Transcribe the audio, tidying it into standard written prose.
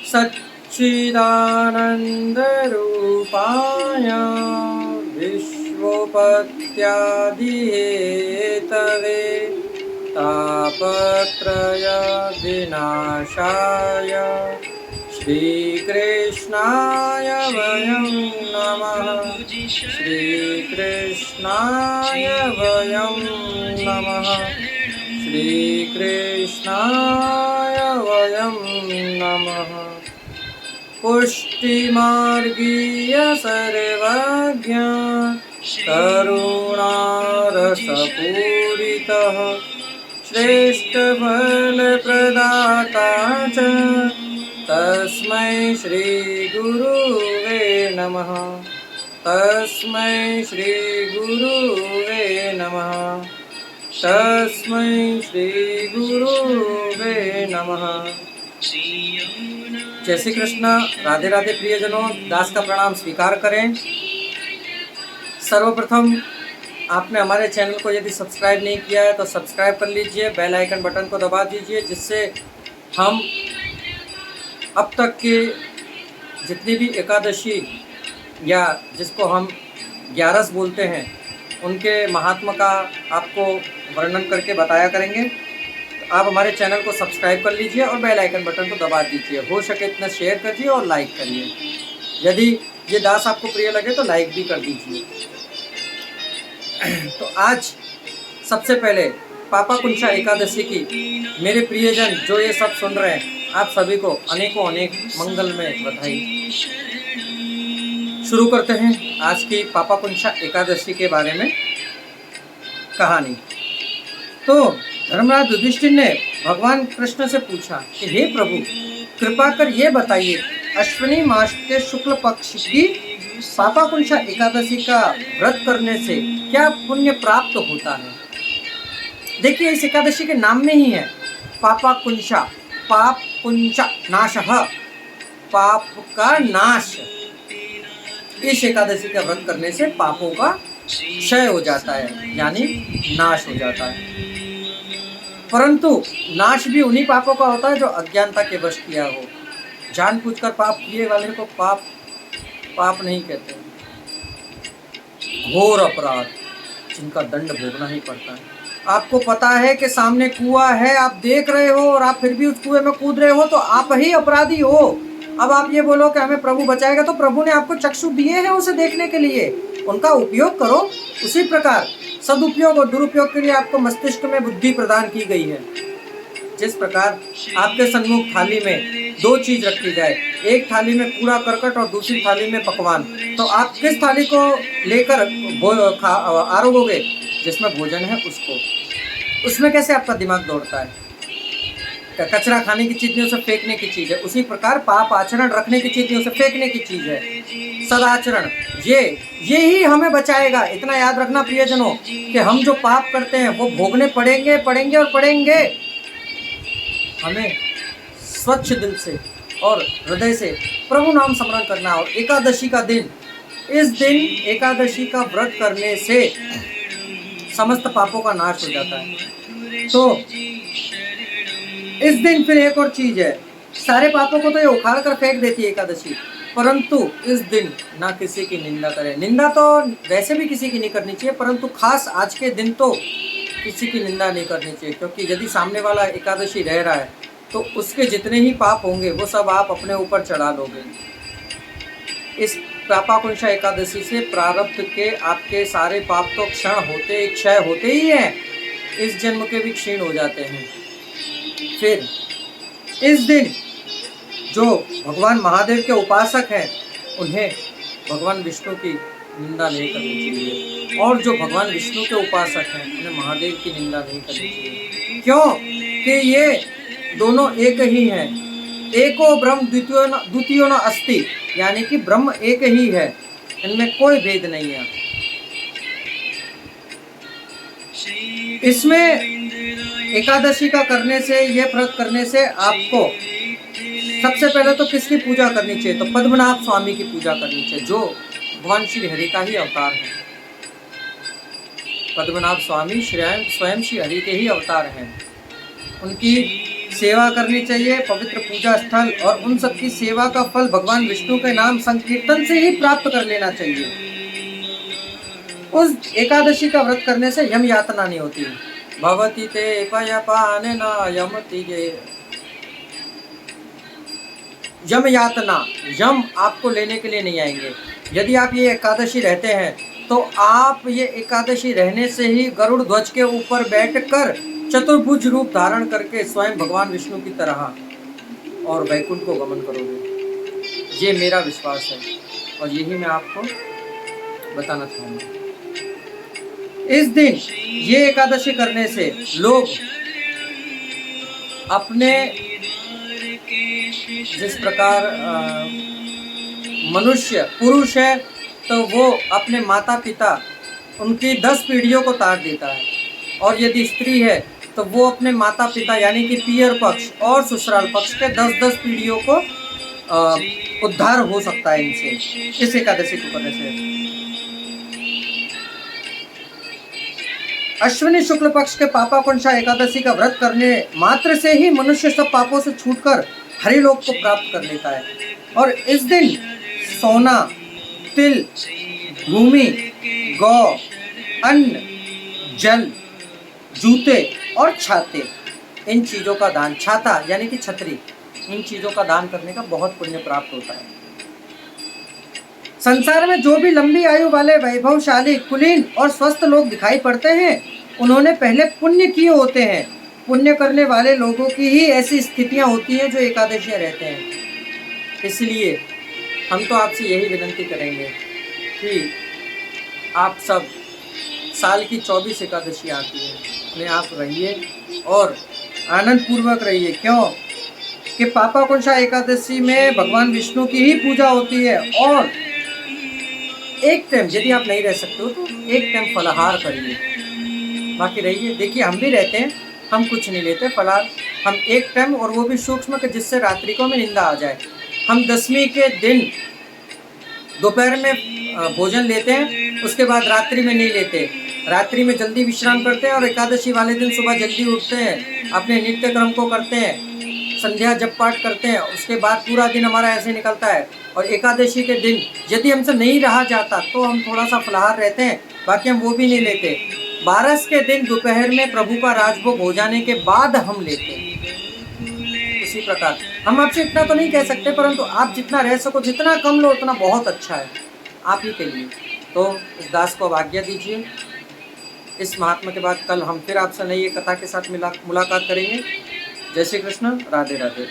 सच्चिदानन्दरूपाय विश्वोपत्यादिहेतवे तापत्रय विनाशाय श्रीकृष्णाय वयं नमः। श्रीकृष्णाय वयं नमः। श्रीकृष्णाय वयं नमः। पुष्टिमार्गीय सर्वज्ञ करुणारसपूरितः श्रेष्ठफलप्रदाता च तस्मै श्रीगुरुवे नमः। तस्मै श्रीगुरुवे नमः। तस्मै श्रीगुरुवे नमः। जय श्री कृष्ण। राधे राधे प्रियजनों, दास का प्रणाम स्वीकार करें। सर्वप्रथम आपने हमारे चैनल को यदि सब्सक्राइब नहीं किया है तो सब्सक्राइब कर लीजिए, बेल आइकन बटन को दबा दीजिए, जिससे हम अब तक की जितनी भी एकादशी या जिसको हम 11 बोलते हैं उनके महात्मा का आपको वर्णन करके बताया करेंगे। तो आप हमारे चैनल को सब्सक्राइब कर लीजिए और बेल आइकन बटन को दबा दीजिए। हो सके इतना शेयर करिए और लाइक करिए। यदि ये दास आपको प्रिय लगे तो लाइक भी कर दीजिए। तो आज सबसे पहले पापा कुंशा एकादशी की मेरे प्रियजन जो ये सब सुन रहे हैं, आप सभी को अनेकों अनेक मंगलमय बधाई। शुरू करते हैं आज की पापा कुंशा एकादशी के बारे में कहानी। तो धर्मराज युधिष्ठिर ने भगवान कृष्ण से पूछा कि हे प्रभु, कृपा कर ये बताइए, अश्विनी मास के शुक्ल पक्ष की पापा कुंशा एकादशी का व्रत करने से क्या पुण्य प्राप्त होता है। देखिए, इस एकादशी के नाम में ही है पापा कुंशा। पाप कुंशा नाशः, पाप का नाश। इस एकादशी का व्रत करने से पापों का क्षय हो जाता है, यानी नाश हो जाता है। परंतु नाश भी उन्हीं पापों का होता है जो अज्ञानता के वश किया हो। जानबूझकर पाप किए वाले को पाप नहीं कहते, घोर अपराध जिनका दंड भोगना ही पड़ता है। आपको पता है कि सामने कुआं है, आप देख रहे हो और आप फिर भी उस कुएं में कूद रहे हो, तो आप ही अपराधी हो। अब आप ये बोलो कि हमें प्रभु बचाएगा, तो प्रभु ने आपको चक्षु दिए हैं उसे देखने के लिए, उनका उपयोग करो। उसी प्रकार सदुपयोग और दुरुपयोग के लिए आपको मस्तिष्क में बुद्धि प्रदान की गई है। जिस प्रकार आपके सन्मुख थाली में दो चीज रखी जाए, एक थाली में कूड़ा करकट और दूसरी थाली में पकवान, तो आप किस थाली को लेकर आरोगोगे? जिसमें भोजन है उसको। उसमें कैसे आपका दिमाग दौड़ता है? कचरा खाने की चीज नहीं, उसे फेंकने की चीज है। उसी प्रकार पाप आचरण रखने की चीज नहीं, उसे फेंकने की चीज है। सदाचरण ये ही हमें बचाएगा। इतना याद रखना प्रियजनों कि हम जो पाप करते हैं वो भोगने पड़ेंगे और पड़ेंगे। हमें स्वच्छ दिल से और हृदय से प्रभु नाम स्मरण करना। और एकादशी का दिन, इस दिन एकादशी का व्रत करने से समस्त पापों का नाश हो जाता है। तो इस दिन फिर एक और चीज है, सारे पापों को तो ये उखाड़ कर फेंक देती है एकादशी, परंतु इस दिन ना किसी की निंदा करें। निंदा तो वैसे भी किसी की नहीं करनी चाहिए, परंतु खास आज के दिन तो किसी की निंदा नहीं करनी चाहिए, क्योंकि यदि सामने वाला एकादशी रह रहा है तो उसके जितने ही पाप होंगे वो सब आप अपने ऊपर चढ़ा लोगे। इस पापा कुंशा एकादशी से प्रारब्ध के आपके सारे पाप तो क्षय होते ही हैं, इस जन्म के भी क्षीण हो जाते हैं। फिर इस दिन जो भगवान महादेव के उपासक हैं उन्हें भगवान विष्णु की निंदा नहीं करनी चाहिए, और जो भगवान विष्णु के उपासक हैं उन्हें महादेव की निंदा नहीं करनी चाहिए। क्यों? कि ये दोनों एक ही हैं। एको ब्रह्म द्वितीयो न अस्ति, यानी कि ब्रह्म एक ही है, इनमें कोई भेद नहीं है। इसमें एकादशी का करने से, ये व्रत करने से आपको सबसे पहले तो किसकी पूजा करनी चाहिए? तो पद्मनाभ स्वामी की पूजा करनी चाहिए, जो भगवान श्री हरि का ही अवतार है। पद्मनाभ स्वामी स्वयं श्री हरि के ही अवतार हैं। उनकी सेवा करनी चाहिए, पवित्र पूजा स्थल और उन सब की सेवा का फल भगवान विष्णु के नाम संकीर्तन से ही प्राप्त कर लेना चाहिए। उस एकादशी का व्रत करने से यम यातना नहीं होती। भवती ते पयपानेन यमति ये यम यातना, यम आपको लेने के लिए नहीं आएंगे। यदि आप ये एकादशी रहते हैं तो आप ये एकादशी रहने से ही गरुड़ ध्वज के ऊपर बैठकर चतुर्भुज रूप धारण करके स्वयं भगवान विष्णु की तरह और वैकुंठ को गमन करोगे। ये मेरा विश्वास है और यही मैं आपको बताना चाहूँगा। इस दिन ये एकादशी करने से लोग अपने जिस प्रकार मनुष्य पुरुष है तो वो अपने माता पिता उनकी 10 पीढ़ियों को तार देता है, और यदि स्त्री है तो वो अपने माता पिता यानी कि पियर पक्ष और ससुराल पक्ष के 10-10 पीढ़ियों को उद्धार हो सकता है इनसे, इस एकादशी को करने से। अश्विनी शुक्ल पक्ष के पापाकुंशा एकादशी का व्रत करने मात्र से ही मनुष्य सब पापों से छूटकर हरिलोक को प्राप्त कर लेता है। और इस दिन सोना, तिल, भूमि, गौ, अन्न, जल, जूते और छाते, इन चीज़ों का दान, छाता यानी कि छतरी, इन चीज़ों का दान करने का बहुत पुण्य प्राप्त होता है। संसार में जो भी लंबी आयु वाले वैभवशाली, कुलीन और स्वस्थ लोग दिखाई पड़ते हैं, उन्होंने पहले पुण्य किए होते हैं। पुण्य करने वाले लोगों की ही ऐसी स्थितियां होती हैं जो एकादशियां रहते हैं। इसलिए हम तो आपसे यही विनंती करेंगे कि आप सब साल की 24 एकादशी आती है, उन्हें आप रहिए और आनंद पूर्वक रहिए। क्यों कि पापाकुंशा एकादशी में भगवान विष्णु की ही पूजा होती है। और एक टाइम यदि आप नहीं रह सकते हो तो एक टाइम फलाहार करिए, बाकी रहिए। देखिए हम भी रहते हैं, हम कुछ नहीं लेते फलाहार, हम एक टाइम, और वो भी सूक्ष्म कि जिससे रात्रि को हमें निंदा आ जाए। हम दशमी के दिन दोपहर में भोजन लेते हैं, उसके बाद रात्रि में नहीं लेते। रात्रि में जल्दी विश्राम करते हैं और एकादशी वाले दिन सुबह जल्दी उठते हैं, अपने नित्य क्रम को करते हैं, संध्या जप पाठ करते हैं। उसके बाद पूरा दिन हमारा ऐसे निकलता है। और एकादशी के दिन यदि हमसे नहीं रहा जाता तो हम थोड़ा सा फलाहार रहते हैं, बाकी हम वो भी नहीं लेते। 12 के दिन दोपहर में प्रभु का राजभोग हो जाने के बाद हम लेते हैं। इसी प्रकार हम आपसे इतना तो नहीं कह सकते, परंतु आप जितना रह सको, जितना कम लो उतना बहुत अच्छा है आप ही के लिए। तो इस दास को अब आज्ञा दीजिए। इस महात्मा के बाद कल हम फिर आपसे नई कथा के साथ मुलाकात करेंगे। जय श्री कृष्ण, राधे राधे।